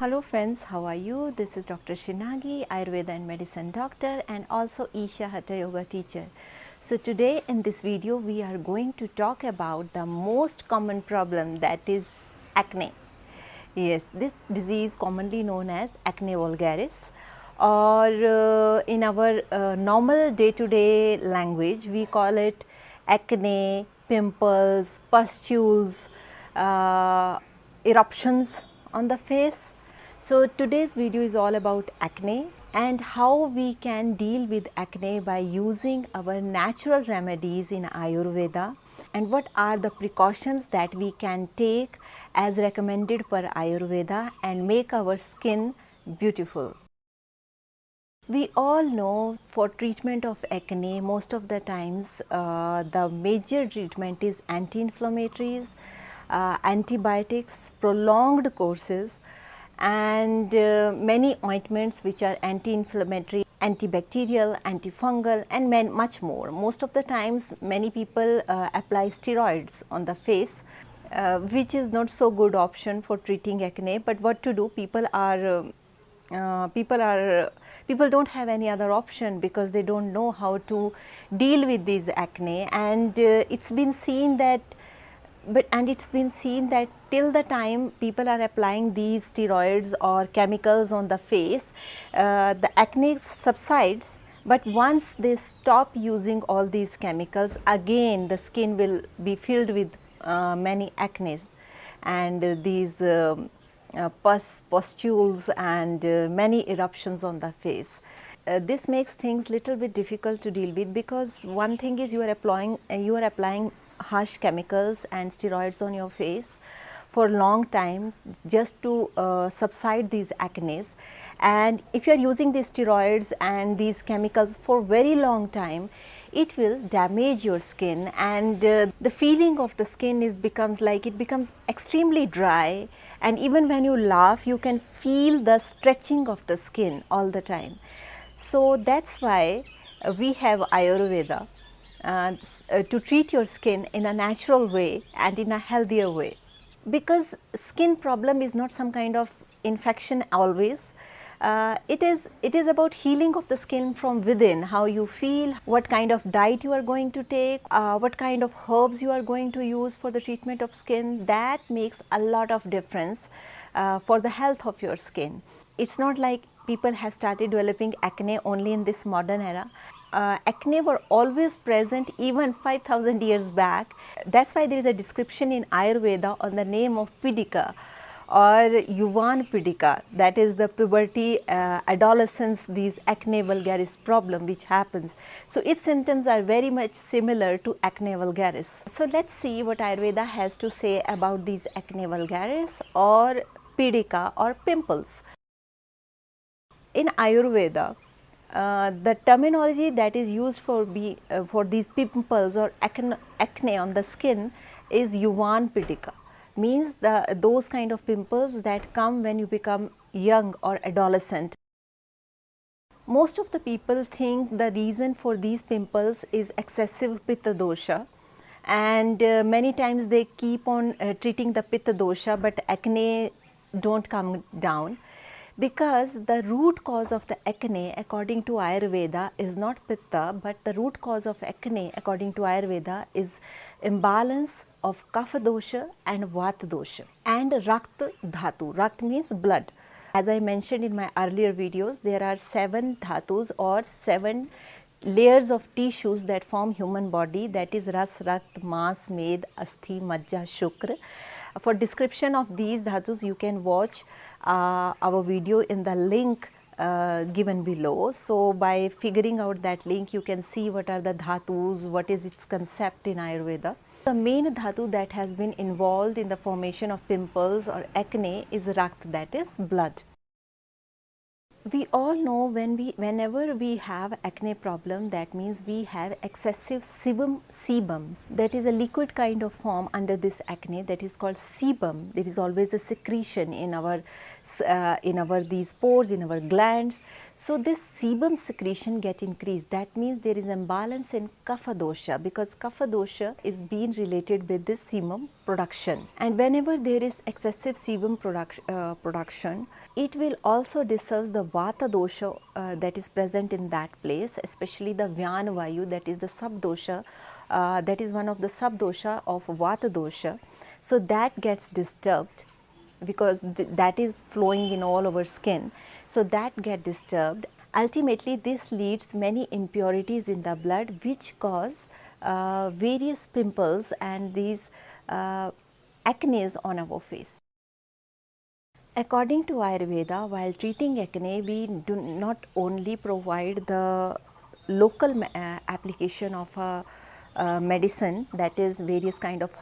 Hello friends, how are you? This is Dr. Sri Nagi, Ayurveda and Medicine Doctor and also Isha Hatha Yoga teacher. So today in this video we are going to talk about the most common problem, that is acne. Yes, this disease commonly known as acne vulgaris, or in our normal day-to-day language we call it acne, pimples, pustules, eruptions on the face. So today's video is all about acne and how we can deal with acne by using our natural remedies in Ayurveda, and what are the precautions that we can take as recommended per Ayurveda and make our skin beautiful. We all know for treatment of acne, most of the times the major treatment is anti-inflammatories, antibiotics, prolonged courses, and many ointments which are anti-inflammatory, antibacterial, antifungal, and much more. Most of the times many people apply steroids on the face, which is not so good option for treating acne. But what to do? People don't have any other option because they don't know how to deal with these acne, and it's been seen that till the time people are applying these steroids or chemicals on the face, the acne subsides. But once they stop using all these chemicals, again the skin will be filled with many acnes and these pustules and many eruptions on the face. This makes things little bit difficult to deal with, because one thing is you are applying harsh chemicals and steroids on your face for a long time just to subside these acnes, and if you are using these steroids and these chemicals for very long time, it will damage your skin, and the feeling of the skin becomes extremely dry, and even when you laugh you can feel the stretching of the skin all the time. So that's why we have Ayurveda to treat your skin in a natural way and in a healthier way, because skin problem is not some kind of infection always. It is about healing of the skin from within, how you feel, what kind of diet you are going to take, what kind of herbs you are going to use for the treatment of skin. That makes a lot of difference for the health of your skin. It's not like people have started developing acne only in this modern era. Acne were always present even 5000 years back. That's why there is a description in Ayurveda on the name of Pidika or Yuvan Pidika, that is the puberty, adolescence, these acne vulgaris problem which happens. So its symptoms are very much similar to acne vulgaris. So let's see what Ayurveda has to say about these acne vulgaris or Pidika or pimples. In Ayurveda, the terminology that is used for these pimples or acne on the skin is Yuvan Pidika, means those kind of pimples that come when you become young or adolescent. Most of the people think the reason for these pimples is excessive Pitta dosha, and many times they keep on treating the Pitta dosha, but acne don't come down. Because the root cause of the acne according to Ayurveda is not Pitta, but the root cause of acne according to Ayurveda is imbalance of Kapha dosha and Vata dosha and Rakta dhatu. Rakt means blood. As I mentioned in my earlier videos, there are 7 dhatus or 7 layers of tissues that form human body, that is Ras, Rakt, Mas, Med, Asthi, Majja, Shukra. For description of these dhatus you can watch our video in the link given below. So by figuring out that link you can see what are the dhatus, what is its concept in Ayurveda. The main dhatu that has been involved in the formation of pimples or acne is Rakt, that is blood. We all know whenever we have acne problem, that means we have excessive sebum, that is a liquid kind of form under this acne, that is called sebum. There is always a secretion in our these pores, in our glands. So this sebum secretion get increased. That means there is imbalance in Kapha dosha, because Kapha dosha is being related with this sebum production. And whenever there is excessive sebum production, it will also disturb the Vata dosha that is present in that place, especially the Vyana Vayu, that is the sub-dosha, that is one of the sub-dosha of Vata dosha. So that gets disturbed because that is flowing in all over skin. So that get disturbed. Ultimately, this leads many impurities in the blood, which cause various pimples and these acne on our face. According to Ayurveda, while treating acne, we do not only provide the local application of a medicine, that is various kind of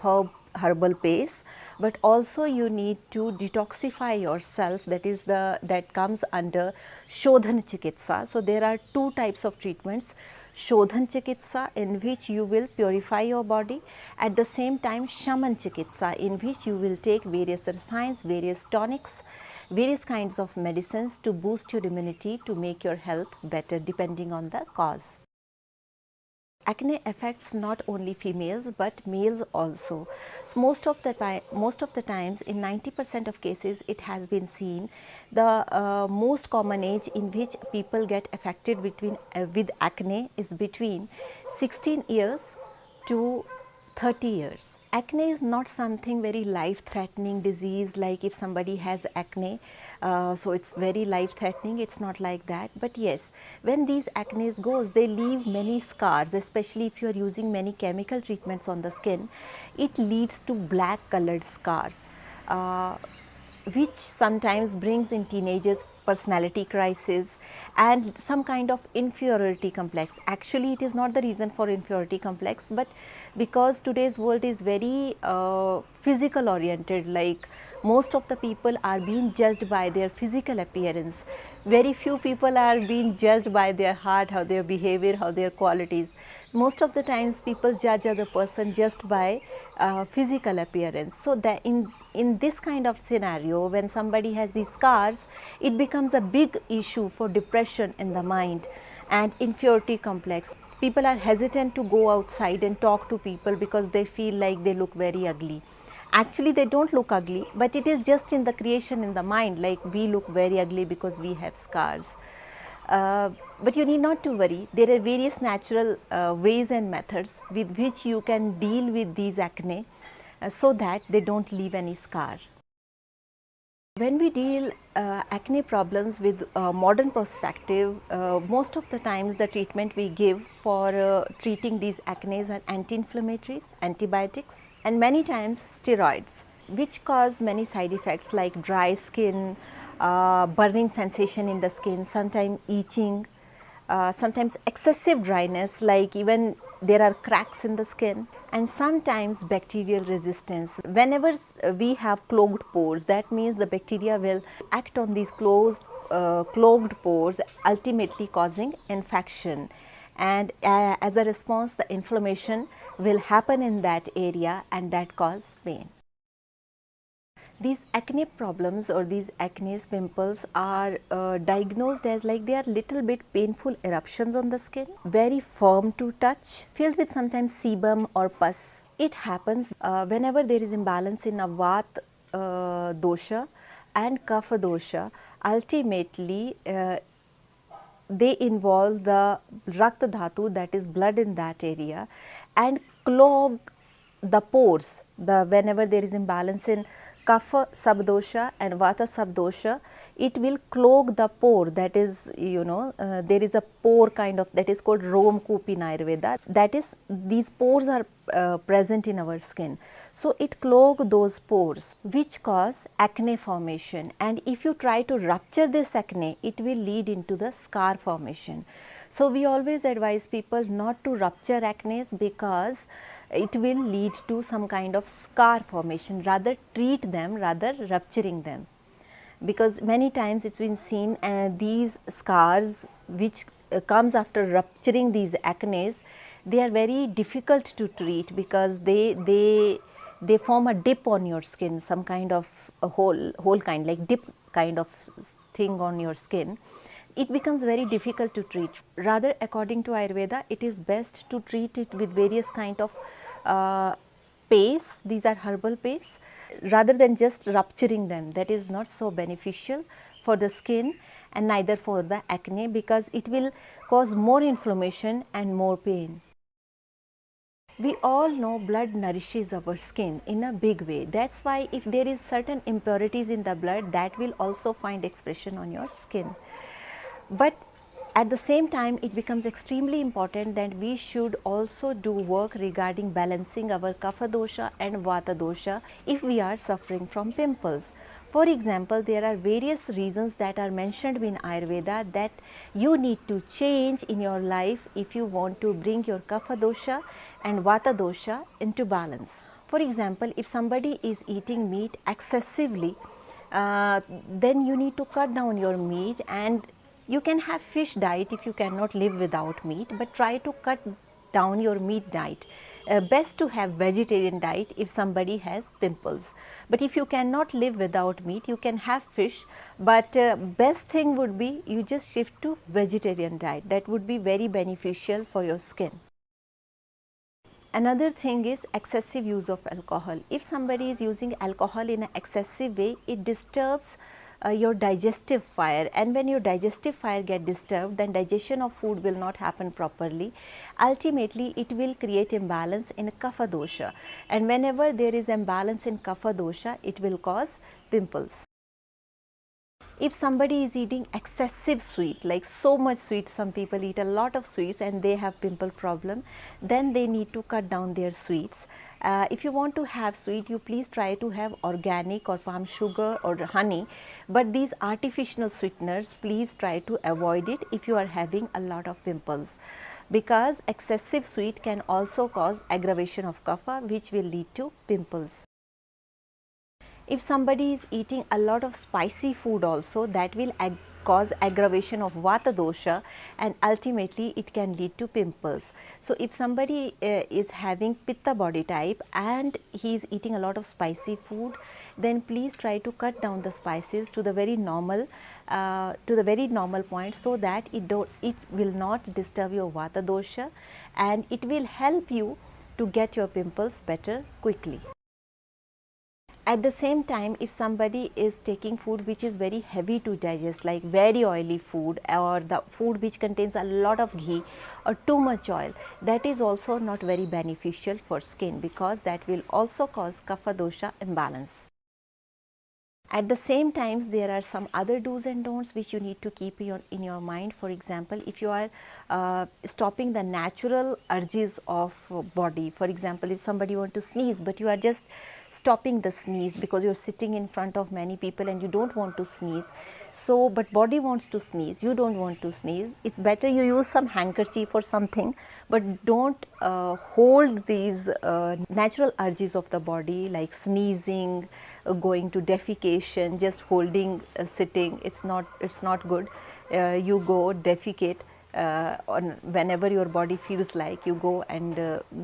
herbal paste, but also you need to detoxify yourself, that comes under Shodhan Chikitsa. So there are two types of treatments: Shodhan Chikitsa, in which you will purify your body; at the same time Shaman Chikitsa, in which you will take various rasayans, various tonics, various kinds of medicines to boost your immunity, to make your health better depending on the cause. Acne affects not only females but males also. So most of the times, in 90% of cases, it has been seen the most common age in which people get affected with acne is between 16 years to 30 years. Acne is not something very life threatening disease, like if somebody has acne, so it's very life threatening. It's not like that. But yes, when these acne goes, they leave many scars, especially if you are using many chemical treatments on the skin. It leads to black colored scars, which sometimes brings in teenagers personality crisis and some kind of inferiority complex. Actually, it is not the reason for inferiority complex, but because today's world is very physical oriented, like most of the people are being judged by their physical appearance. Very few people are being judged by their heart, how their behavior, how their qualities. Most of the times people judge other person just by physical appearance. So that in this kind of scenario, when somebody has these scars, it becomes a big issue for depression in the mind and inferiority complex. People are hesitant to go outside and talk to people because they feel like they look very ugly. Actually, they don't look ugly, but it is just in the creation in the mind, like we look very ugly because we have scars. But you need not to worry. There are various natural ways and methods with which you can deal with these acne so that they don't leave any scar. When we deal acne problems with modern perspective, most of the times the treatment we give for treating these acne are anti-inflammatories, antibiotics, and many times steroids, which cause many side effects like dry skin, burning sensation in the skin, sometimes itching, sometimes excessive dryness, like even there are cracks in the skin, and sometimes bacterial resistance. Whenever we have clogged pores, that means the bacteria will act on these clogged pores, ultimately causing infection, and as a response the inflammation will happen in that area and that cause pain. These acne problems or these acne pimples are diagnosed as like they are little bit painful eruptions on the skin, very firm to touch, filled with sometimes sebum or pus. It happens whenever there is imbalance in a Vata dosha and Kapha dosha. Ultimately, they involve the Rakta Dhatu, that is blood in that area, and clog the pores. Whenever there is imbalance in Kapha subdosha and Vata subdosha, it will clog the pore. That is, there is a pore kind of, that is called Romkoop in Ayurveda. That is, these pores are present in our skin. So it clog those pores, which cause acne formation. And if you try to rupture this acne, it will lead into the scar formation. So we always advise people not to rupture acne because it will lead to some kind of scar formation. Rather treat them, rather rupturing them, because many times it's been seen these scars which comes after rupturing these acnes, they are very difficult to treat because they form a dip on your skin, some kind of a hole kind, like dip kind of thing on your skin. it becomes very difficult to treat. Rather, according to Ayurveda, it is best to treat it with various kind of paste. These are herbal pastes, rather than just rupturing them. That is not so beneficial for the skin and neither for the acne, because it will cause more inflammation and more pain. We all know blood nourishes our skin in a big way. That's why if there is certain impurities in the blood, that will also find expression on your skin. But at the same time, it becomes extremely important that we should also do work regarding balancing our Kapha dosha and Vata dosha if we are suffering from pimples. For example, there are various reasons that are mentioned in Ayurveda that you need to change in your life if you want to bring your Kapha dosha and Vata dosha into balance. For example, if somebody is eating meat excessively, then you need to cut down your meat, and you can have fish diet if you cannot live without meat, but try to cut down your meat diet. Best to have vegetarian diet if somebody has pimples. But if you cannot live without meat, you can have fish, but best thing would be you just shift to vegetarian diet. That would be very beneficial for your skin. Another thing is excessive use of alcohol. If somebody is using alcohol in an excessive way, it disturbs your digestive fire, and when your digestive fire get disturbed, then digestion of food will not happen properly. Ultimately, it will create imbalance in Kapha dosha, and whenever there is imbalance in Kapha dosha, it will cause pimples. If somebody is eating excessive sweet, like so much sweet, some people eat a lot of sweets and they have pimple problem, then they need to cut down their sweets. If you want to have sweet, you please try to have organic or palm sugar or honey, but these artificial sweeteners, please try to avoid it if you are having a lot of pimples, because excessive sweet can also cause aggravation of kapha, which will lead to pimples. If somebody is eating a lot of spicy food also, that will cause aggravation of vata dosha, and ultimately it can lead to pimples. So if somebody is having pitta body type and he is eating a lot of spicy food, then please try to cut down the spices to the very normal point, so that it will not disturb your vata dosha, and it will help you to get your pimples better quickly. At the same time, if somebody is taking food which is very heavy to digest, like very oily food, or the food which contains a lot of ghee or too much oil, that is also not very beneficial for skin, because that will also cause kapha dosha imbalance. At the same time, there are some other do's and don'ts which you need to keep in your mind. For example, if you are stopping the natural urges of body, for example, if somebody wants to sneeze, but you are just stopping the sneeze because you are sitting in front of many people and you don't want to sneeze, so but body wants to sneeze, you don't want to sneeze, it's better you use some handkerchief or something, but don't hold these natural urges of the body like sneezing, going to defecation, just holding, sitting. It's not good. You go defecate on whenever your body feels like, you go and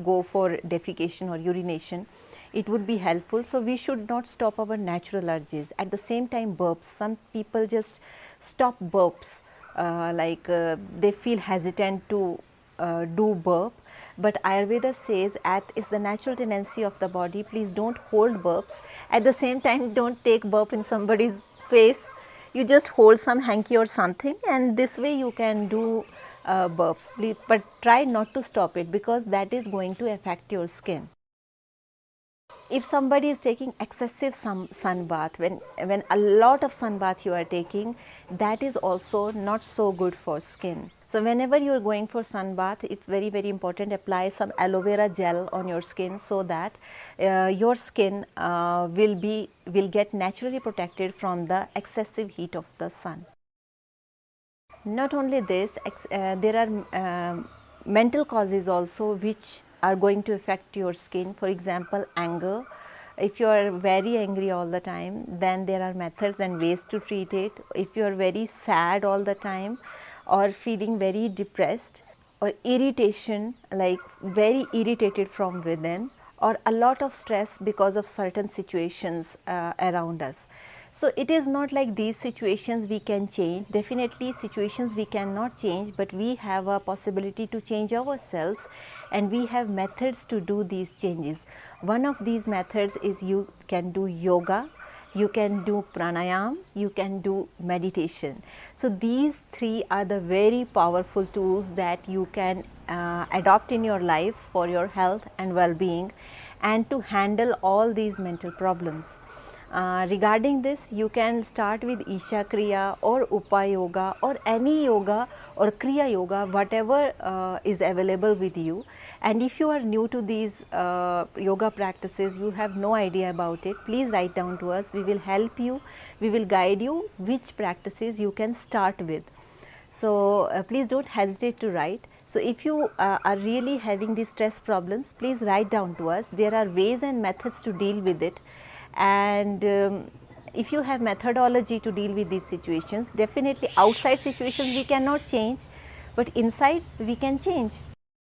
go for defecation or urination. It would be helpful. So we should not stop our natural urges. At the same time, burps. Some people just stop burps, they feel hesitant to do burp. But Ayurveda says it's the natural tendency of the body. Please don't hold burps. At the same time, don't take burp in somebody's face. You just hold some hanky or something, and this way you can do burps. Please, but try not to stop it, because that is going to affect your skin. If somebody is taking excessive sun bath, when a lot of sun bath you are taking, that is also not so good for skin. So whenever you are going for sun bath, it's very important, apply some aloe vera gel on your skin, so that your skin will get naturally protected from the excessive heat of the sun. Not only this, there are mental causes also which are going to affect your skin. For example, anger. If you are very angry all the time, then there are methods and ways to treat it. If you are very sad all the time, or feeling very depressed, or irritation, like very irritated from within, or a lot of stress because of certain situations around us. So it is not like these situations we can change. Definitely situations we cannot change, but we have a possibility to change ourselves, and we have methods to do these changes. One of these methods is you can do yoga, you can do pranayam, you can do meditation. So these three are the very powerful tools that you can adopt in your life for your health and well-being, and to handle all these mental problems. Regarding this, you can start with Isha Kriya or Upa Yoga or any yoga or Kriya Yoga, whatever is available with you. And if you are new to these yoga practices, you have no idea about it, please write down to us. We will help you, we will guide you which practices you can start with. So please don't hesitate to write. So if you are really having these stress problems, please write down to us. There are ways and methods to deal with it. And if you have methodology to deal with these situations, definitely outside situations we cannot change, but inside we can change.